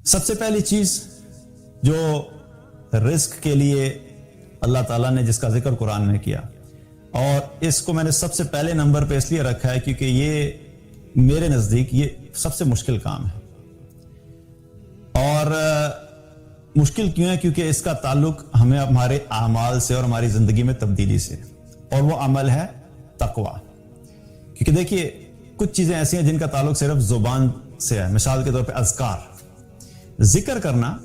سب سے پہلی چیز جو رزق کے لیے اللہ تعالیٰ نے جس کا ذکر قرآن میں کیا، اور اس کو میں نے سب سے پہلے نمبر پہ اس لیے رکھا ہے کیونکہ یہ میرے نزدیک یہ سب سے مشکل کام ہے. اور مشکل کیوں ہے؟ کیونکہ اس کا تعلق ہمیں ہمارے اعمال سے اور ہماری زندگی میں تبدیلی سے، اور وہ عمل ہے تقوی. کیونکہ دیکھیے کچھ چیزیں ایسی ہیں جن کا تعلق صرف زبان سے ہے. مثال کے طور پہ اذکار، ذکر کرنا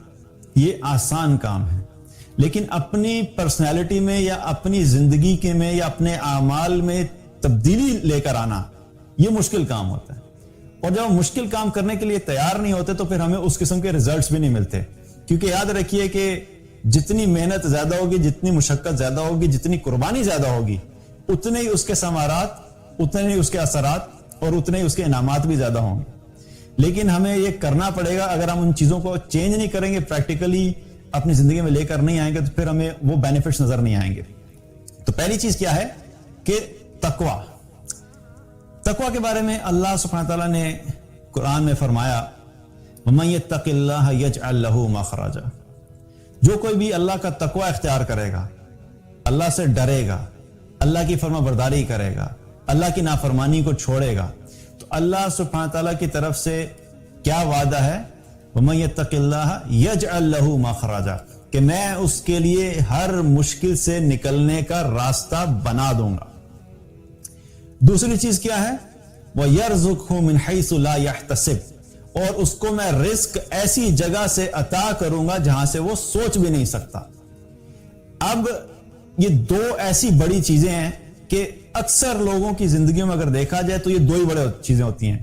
یہ آسان کام ہے، لیکن اپنی پرسنالٹی میں یا اپنی زندگی کے میں یا اپنے اعمال میں تبدیلی لے کر آنا یہ مشکل کام ہوتا ہے. اور جب ہم مشکل کام کرنے کے لیے تیار نہیں ہوتے تو پھر ہمیں اس قسم کے ریزلٹس بھی نہیں ملتے. کیونکہ یاد رکھیے کہ جتنی محنت زیادہ ہوگی، جتنی مشقت زیادہ ہوگی، جتنی قربانی زیادہ ہوگی، اتنے ہی اس کے ثمرات، اتنے ہی اس کے اثرات اور اتنے ہی اس کے انعامات بھی زیادہ ہوں گے. لیکن ہمیں یہ کرنا پڑے گا. اگر ہم ان چیزوں کو چینج نہیں کریں گے، پریکٹیکلی اپنی زندگی میں لے کر نہیں آئیں گے، تو پھر ہمیں وہ بینیفٹس نظر نہیں آئیں گے. تو پہلی چیز کیا ہے کہ تقوی. تقوی کے بارے میں اللہ سبحانہ تعالیٰ نے قرآن میں فرمایا وَمَن يَتَّقِ اللَّهَ يَجْعَلْ لَهُ مَخْرَجًا. جو کوئی بھی اللہ کا تقوی اختیار کرے گا، اللہ سے ڈرے گا، اللہ کی فرما برداری کرے گا، اللہ کی نافرمانی کو چھوڑے گا، تو اللہ سبحانہ تعالیٰ کی طرف سے کیا وعدہ ہے؟ وَمَن يَتَّقِ اللَّهَ يَجْعَلْ لَهُ مَخْرَجًا، کہ میں اس کے لیے ہر مشکل سے نکلنے کا راستہ بنا دوں گا. دوسری چیز کیا ہے؟ وَيَرْزُقْهُ مِنْ حَيْثُ لَا يَحْتَسِبُ، اور اس کو میں رزق ایسی جگہ سے عطا کروں گا جہاں سے وہ سوچ بھی نہیں سکتا. اب یہ دو ایسی بڑی چیزیں ہیں کہ اکثر لوگوں کی زندگیوں میں اگر دیکھا جائے تو یہ دو ہی بڑے چیزیں ہوتی ہیں.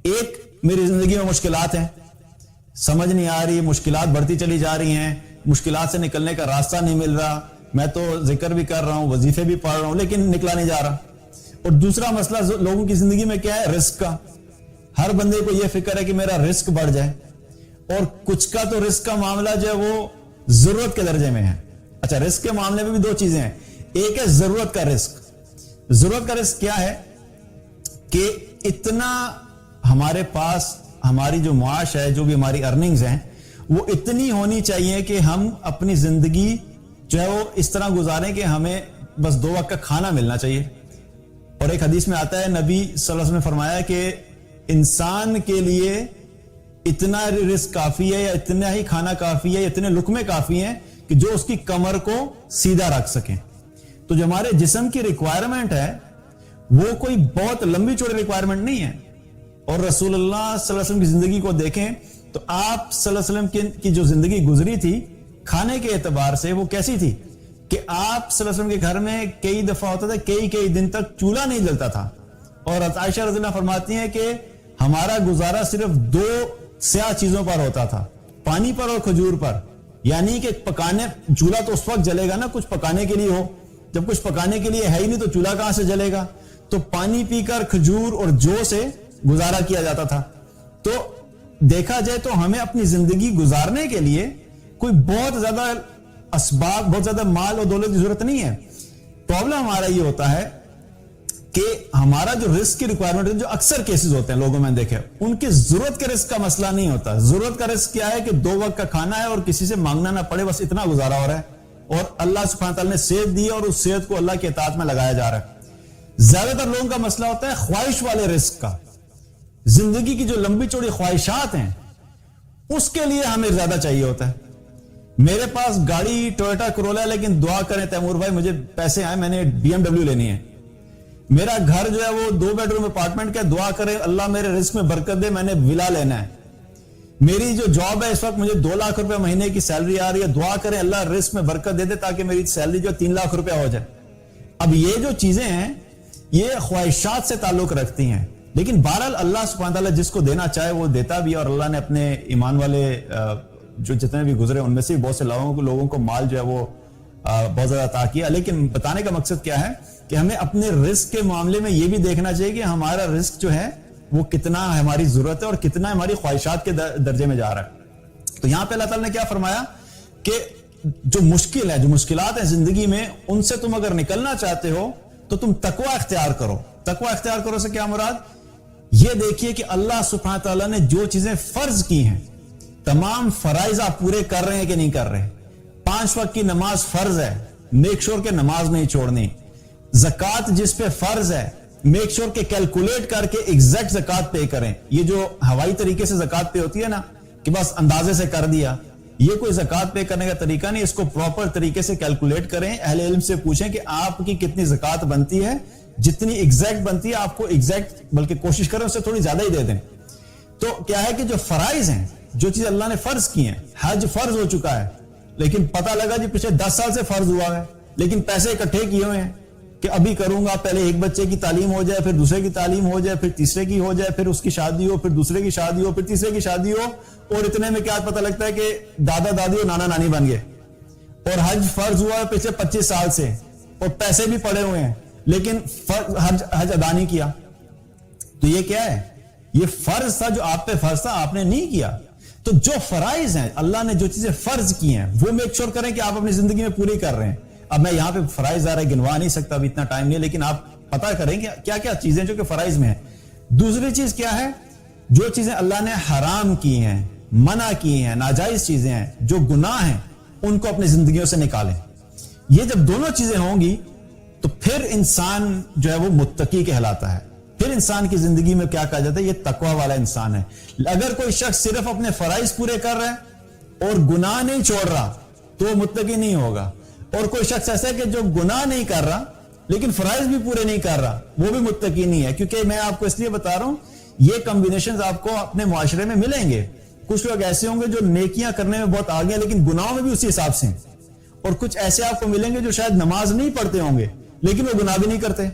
ایک، میری زندگی میں مشکلات ہیں، سمجھ نہیں آ رہی، مشکلات بڑھتی چلی جا رہی ہیں، مشکلات سے نکلنے کا راستہ نہیں مل رہا، میں تو ذکر بھی کر رہا ہوں، وظیفے بھی پڑھ رہا ہوں، لیکن نکلا نہیں جا رہا. اور دوسرا مسئلہ لوگوں کی زندگی میں کیا ہے؟ رزق کا. ہر بندے کو یہ فکر ہے کہ میرا رزق بڑھ جائے، اور کچھ کا تو رزق کا معاملہ جو ہے وہ ضرورت کے درجے میں ہے. اچھا، رزق کے معاملے میں بھی دو چیزیں ہیں. ایک ہے ضرورت کا رزق. ضرورت کا رزق کیا ہے؟ کہ اتنا ہمارے پاس ہماری جو معاش ہے، جو بھی ہماری ارننگز ہیں، وہ اتنی ہونی چاہیے کہ ہم اپنی زندگی جو ہے وہ اس طرح گزاریں کہ ہمیں بس 2 وقت کا کھانا ملنا چاہیے. اور ایک حدیث میں آتا ہے، نبی صلی اللہ علیہ وسلم نے فرمایا کہ انسان کے لیے اتنا رزق کافی ہے، یا اتنا ہی کھانا کافی ہے، یا اتنے لقمے کافی ہیں کہ جو اس کی کمر کو سیدھا رکھ سکیں. تو جو ہمارے جسم کی ریکوائرمنٹ ہے وہ کوئی بہت لمبی چوڑی ریکوائرمنٹ نہیں ہے. اور رسول اللہ صلی اللہ علیہ وسلم کی زندگی کو دیکھیں تو آپ صلی اللہ علیہ وسلم کی جو زندگی گزری تھی کھانے کے اعتبار سے وہ کیسی تھی کہ آپ صلی اللہ علیہ وسلم کے گھر میں کئی دفعہ ہوتا تھا کئی دن تک چولہا نہیں جلتا تھا. اور عائشہ رضی اللہ فرماتی ہیں کہ ہمارا گزارا صرف 2 سیاہ چیزوں پر ہوتا تھا، پانی پر اور کھجور پر. یعنی کہ پکانے، چولہا تو اس وقت جلے گا نا کچھ پکانے کے لیے ہو، جب کچھ پکانے کے لیے ہے ہی نہیں تو چولہا کہاں سے جلے گا؟ تو پانی پی کر کھجور اور جو سے گزارا کیا جاتا تھا. تو دیکھا جائے تو ہمیں اپنی زندگی گزارنے کے لیے کوئی بہت زیادہ اسباب، بہت زیادہ مال اور دولت کی ضرورت نہیں ہے. پرابلم ہمارا یہ ہوتا ہے کہ ہمارا جو رزق کی ریکوائرمنٹ ہے، جو اکثر کیسز ہوتے ہیں لوگوں میں دیکھے، ان کی ضرورت کے رزق کا مسئلہ نہیں ہوتا. ضرورت کا رزق کیا ہے کہ 2 وقت کا کھانا ہے اور کسی سے مانگنا نہ پڑے، بس اتنا گزارا ہو رہا ہے. اور اللہ سبحانہ تعالیٰ نے صحت دی اور اس صحت کو اللہ کے اطاعت میں لگایا جا رہا ہے. زیادہ تر لوگوں کا مسئلہ ہوتا ہے خواہش والے رزق کا. زندگی کی جو لمبی چوڑی خواہشات ہیں اس کے لیے ہمیں زیادہ چاہیے ہوتا ہے. میرے پاس گاڑی ٹویوٹا کرولا ہے، لیکن دعا کریں تیمور بھائی مجھے پیسے آئے، میں نے BMW لینی ہے. میرا گھر جو ہے وہ 2 بیڈروم اپارٹمنٹ کا، دعا کریں اللہ میرے رزق میں برکت دے، میں نے ولا لینا ہے. میری جو جاب ہے اس وقت مجھے 2 لاکھ روپے مہینے کی سیلری آ رہی ہے، دعا کریں اللہ رزق میں برکت دے دے تاکہ میری سیلری جو 3 لاکھ روپے ہو جائے. اب یہ جو چیزیں ہیں یہ خواہشات سے تعلق رکھتی ہیں، لیکن بہرحال اللہ سبحانہ تعالیٰ جس کو دینا چاہے وہ دیتا بھی. اور اللہ نے اپنے ایمان والے جو جتنے بھی گزرے ان میں سے بہت سے لوگوں کو مال جو ہے وہ بہت زیادہ عطا کیا. لیکن بتانے کا مقصد کیا ہے کہ ہمیں اپنے رزق کے معاملے میں یہ بھی دیکھنا چاہیے کہ ہمارا رزق جو ہے وہ کتنا ہماری ضرورت ہے اور کتنا ہماری خواہشات کے درجے میں جا رہا ہے. تو یہاں پہ اللہ تعالیٰ نے کیا فرمایا کہ جو مشکل ہے، جو مشکلات ہیں زندگی میں، ان سے تم اگر نکلنا چاہتے ہو تو تم تقوی اختیار کرو. تقوی اختیار کرو سے کیا مراد؟ یہ دیکھیے کہ اللہ سبحانہ تعالیٰ نے جو چیزیں فرض کی ہیں تمام فرائض آپ پورے کر رہے ہیں کہ نہیں کر رہے؟ 5 وقت کی نماز فرض ہے، میک شور کہ نماز نہیں چھوڑنی. زکات جس پہ فرض ہے میک شور کہ کیلکولیٹ کر کے ایگزیکٹ زکات پے کریں. یہ جو ہوائی طریقے سے زکات پے ہوتی ہے نا کہ بس اندازے سے کر دیا، یہ کوئی زکات پے کرنے کا طریقہ نہیں. اس کو پراپر طریقے سے کیلکولیٹ کریں، اہل علم سے پوچھیں کہ آپ کی کتنی زکات بنتی ہے، جتنی ایگزیکٹ بنتی ہے آپ کو ایگزیکٹ، بلکہ کوشش کریں اس سے تھوڑی زیادہ ہی دے دیں. تو کیا ہے کہ جو فرائض ہیں، جو چیز اللہ نے فرض کی ہیں، حج فرض ہو چکا ہے لیکن پتہ لگا جی پچھلے 10 سال سے فرض ہوا ہے، لیکن پیسے اکٹھے کیے ہوئے ہیں کہ ابھی کروں گا، پہلے ایک بچے کی تعلیم ہو جائے، پھر دوسرے کی تعلیم ہو جائے، پھر تیسرے کی ہو جائے، پھر اس کی شادی ہو، پھر دوسرے کی شادی ہو، پھر تیسرے کی شادی ہو، اور اتنے میں کیا پتہ لگتا ہے کہ دادا دادی اور نانا نانی بن گئے. اور حج فرض ہوا ہے پچھلے 25 سال سے اور پیسے بھی پڑے ہوئے ہیں لیکن حج ادا نہیں کیا. تو یہ کیا ہے؟ یہ فرض تھا، جو آپ پہ فرض تھا آپ نے نہیں کیا. تو جو فرائض ہیں، اللہ نے جو چیزیں فرض کی ہیں وہ میک شور کریں کہ آپ اپنی زندگی میں پوری کر رہے ہیں. اب میں یہاں پہ فرائض آ رہا ہے گنوا نہیں سکتا، ابھی اتنا ٹائم نہیں، لیکن آپ پتہ کریں کہ کیا کیا چیزیں جو کہ فرائض میں ہیں. دوسری چیز کیا ہے؟ جو چیزیں اللہ نے حرام کی ہیں، منع کی ہیں، ناجائز چیزیں ہیں، جو گناہ ہیں، ان کو اپنی زندگیوں سے نکالیں. یہ جب دونوں چیزیں ہوں گی تو پھر انسان جو ہے وہ متقی کہلاتا ہے. پھر انسان کی زندگی میں کیا کہا جاتا ہے؟ یہ تقوی والا انسان ہے. اگر کوئی شخص صرف اپنے فرائض پورے کر رہا ہے اور گناہ نہیں چھوڑ رہا تو وہ متقی نہیں ہوگا. اور کوئی شخص ایسا ہے کہ جو گناہ نہیں کر رہا لیکن فرائض بھی پورے نہیں کر رہا، وہ بھی متقی نہیں ہے. کیونکہ میں آپ کو اس لیے بتا رہا ہوں، یہ کمبینیشنز آپ کو اپنے معاشرے میں ملیں گے. کچھ لوگ ایسے ہوں گے جو نیکیاں کرنے میں بہت آگے ہیں لیکن گناہوں میں بھی اسی حساب سے ہیں، اور کچھ ایسے آپ کو ملیں گے جو شاید نماز نہیں پڑھتے ہوں گے لیکن وہ گناہ بھی نہیں کرتے.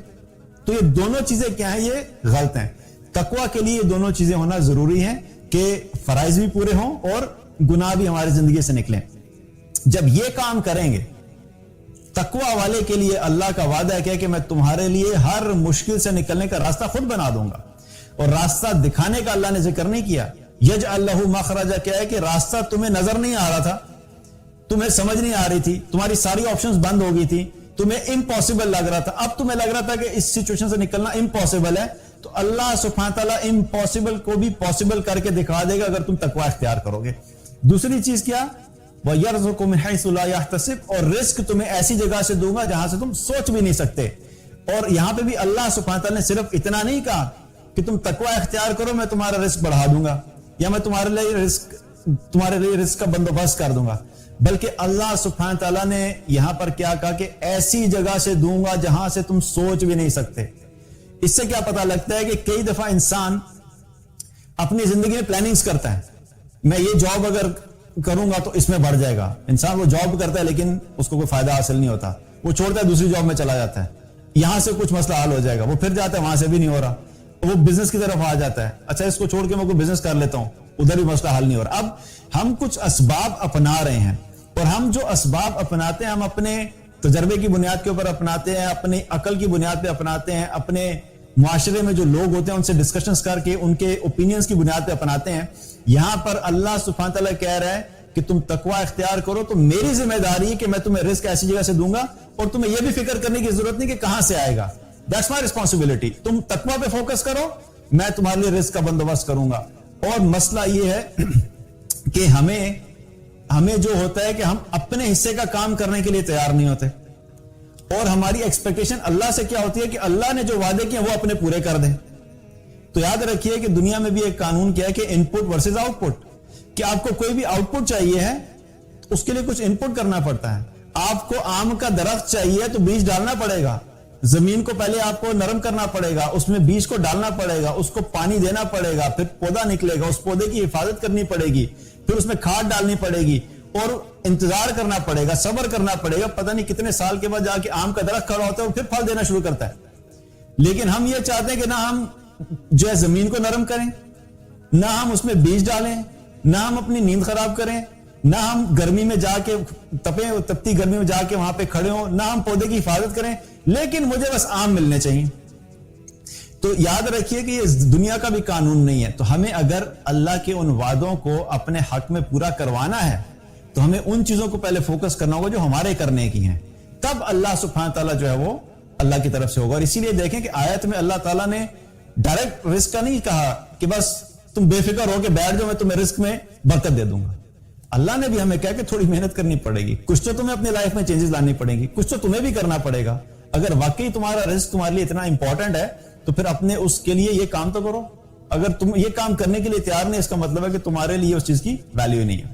تو یہ دونوں چیزیں کیا ہیں؟ یہ غلط ہیں. تقوی کے لیے یہ دونوں چیزیں ہونا ضروری ہیں کہ فرائض بھی پورے ہوں اور گناہ بھی ہماری زندگی سے نکلیں. جب یہ کام کریں گے، تقوی والے کے لیے اللہ کا وعدہ ہے کہ میں تمہارے لیے ہر مشکل سے نکلنے کا راستہ خود بنا دوں گا. اور راستہ دکھانے کا اللہ نے ذکر نہیں کیا. یجعل لہ مخرجا کیا ہے کہ راستہ تمہیں نظر نہیں آ رہا تھا، تمہیں سمجھ نہیں آ رہی تھی، تمہاری ساری آپشنز بند ہو گئی تھی، تمہیں امپاسبل لگ رہا تھا، اب تمہیں لگ رہا تھا کہ اس سچویشن سے نکلنا امپاسبل ہے، تو اللہ سبحانہ تعالیٰ امپاسبل کو بھی پاسبل کر کے دکھا دے گا اگر تم تقوی اختیار کرو گے. دوسری چیز کیا؟ وَيَرْزُقُ مِنْ حَيْثُ لَا يَحْتَسِبُ، اور رزق تمہیں ایسی جگہ سے دوں گا جہاں سے تم سوچ بھی نہیں سکتے. اور یہاں پہ بھی اللہ سبحانہ تعالیٰ نے صرف اتنا نہیں کہا کہ تم تقوی اختیار کرو میں تمہارا رزق بڑھا دوں گا یا میں تمہارے لیے رزق کا بندوبست کر دوں گا، بلکہ اللہ سبحانہ تعالیٰ نے یہاں پر کیا کہا کہ ایسی جگہ سے دوں گا جہاں سے تم سوچ بھی نہیں سکتے. اس سے کیا پتا لگتا ہے کہ کئی دفعہ انسان اپنی زندگی میں پلاننگز کرتا ہے، میں یہ جاب اگر کروں گا تو اس میں بڑھ جائے گا. انسان وہ جاب کرتا ہے لیکن اس کو کوئی فائدہ حاصل نہیں ہوتا، وہ چھوڑتا ہے دوسری جاب میں چلا جاتا ہے، یہاں سے کچھ مسئلہ حل ہو جائے گا، وہ پھر جاتا ہے وہاں سے بھی نہیں ہو رہا، وہ بزنس کی طرف آ جاتا ہے، اچھا اس کو چھوڑ کے میں کوئی بزنس کر لیتا ہوں، ادھر بھی مسئلہ حل نہیں ہو رہا. اب ہم کچھ اسباب اپنا رہے ہیں، اور ہم جو اسباب اپناتے ہیں ہم اپنے تجربے کی بنیاد کے اوپر اپناتے ہیں، اپنی عقل کی بنیاد پہ اپناتے ہیں، اپنے معاشرے میں جو لوگ ہوتے ہیں ان سے ڈسکشنز کر کے ان کے اوپینینز کی بنیاد پہ اپناتے ہیں. یہاں پر اللہ سبحانہ تعالیٰ کہہ رہا ہے کہ تم تقوی اختیار کرو تو میری ذمہ داری ہے کہ میں تمہیں رزق ایسی جگہ سے دوں گا اور تمہیں یہ بھی فکر کرنے کی ضرورت نہیں کہ کہاں سے آئے گا. That's my responsibility. تم تقوی پہ فوکس کرو، میں تمہارے لیے رزق کا بندوبست کروں گا. اور مسئلہ یہ ہے کہ ہمیں جو ہوتا ہے کہ ہم اپنے حصے کا کام کرنے کے لیے تیار نہیں ہوتے، اور ہماری ایکسپیکٹیشن اللہ سے کیا ہوتی ہے کہ اللہ نے جو وعدے کیے وہ اپنے پورے کر دیں. تو یاد رکھیے کہ دنیا میں بھی ایک قانون کیا ہے کہ ان پٹ ورسز آؤٹ پٹ، کہ آپ کو کوئی بھی آؤٹ پٹ چاہیے ہے اس کے لیے کچھ ان پٹ کرنا پڑتا ہے. آپ کو آم کا درخت چاہیے تو بیج ڈالنا پڑے گا، زمین کو پہلے آپ کو نرم کرنا پڑے گا، اس میں بیج کو ڈالنا پڑے گا، اس کو پانی دینا پڑے گا، پھر پودا نکلے گا، اس پودے کی حفاظت کرنی پڑے گی، پھر اس میں کھاد ڈالنی پڑے گی اور انتظار کرنا پڑے گا، صبر کرنا پڑے گا. پتہ نہیں کتنے سال کے بعد جا کے آم کا درخت کھڑا ہوتا ہے اور پھر پھل دینا شروع کرتا ہے. لیکن ہم یہ چاہتے ہیں کہ نہ ہم جو ہے زمین کو نرم کریں، نہ ہم اس میں بیج ڈالیں، نہ ہم اپنی نیند خراب کریں، نہ ہم گرمی میں جا کے تپتی گرمی میں جا کے وہاں پہ کھڑے ہوں، نہ ہم پودے کی حفاظت کریں، لیکن مجھے بس آم ملنے چاہیے. تو یاد رکھیے کہ یہ دنیا کا بھی قانون نہیں ہے. تو ہمیں اگر اللہ کے ان وعدوں کو اپنے حق میں پورا کروانا ہے تو ہمیں ان چیزوں کو پہلے فوکس کرنا ہوگا جو ہمارے کرنے کی ہیں، تب اللہ سبحانہ تعالیٰ جو ہے وہ اللہ کی طرف سے ہوگا. اور اسی لیے دیکھیں کہ آیت میں اللہ تعالیٰ نے ڈائریکٹ رزق کا نہیں کہا کہ بس تم بے فکر ہو کے بیٹھ جاؤ, میں تمہیں رزق میں برکت دے دوں گا. اللہ نے بھی ہمیں کہا کہ تھوڑی محنت کرنی پڑے گی, کچھ تو تمہیں اپنی لائف میں چینجز لانی پڑیں گی, کچھ تو تمہیں بھی کرنا پڑے گا. اگر واقعی تمہارا رزق تمہارے لیے اتنا امپورٹنٹ ہے تو پھر اپنے اس کے لیے یہ کام تو کرو. اگر تم یہ کام کرنے کے لیے تیار نہیں, اس کا مطلب ہے کہ تمہارے لیے اس چیز کی ویلیو نہیں ہے.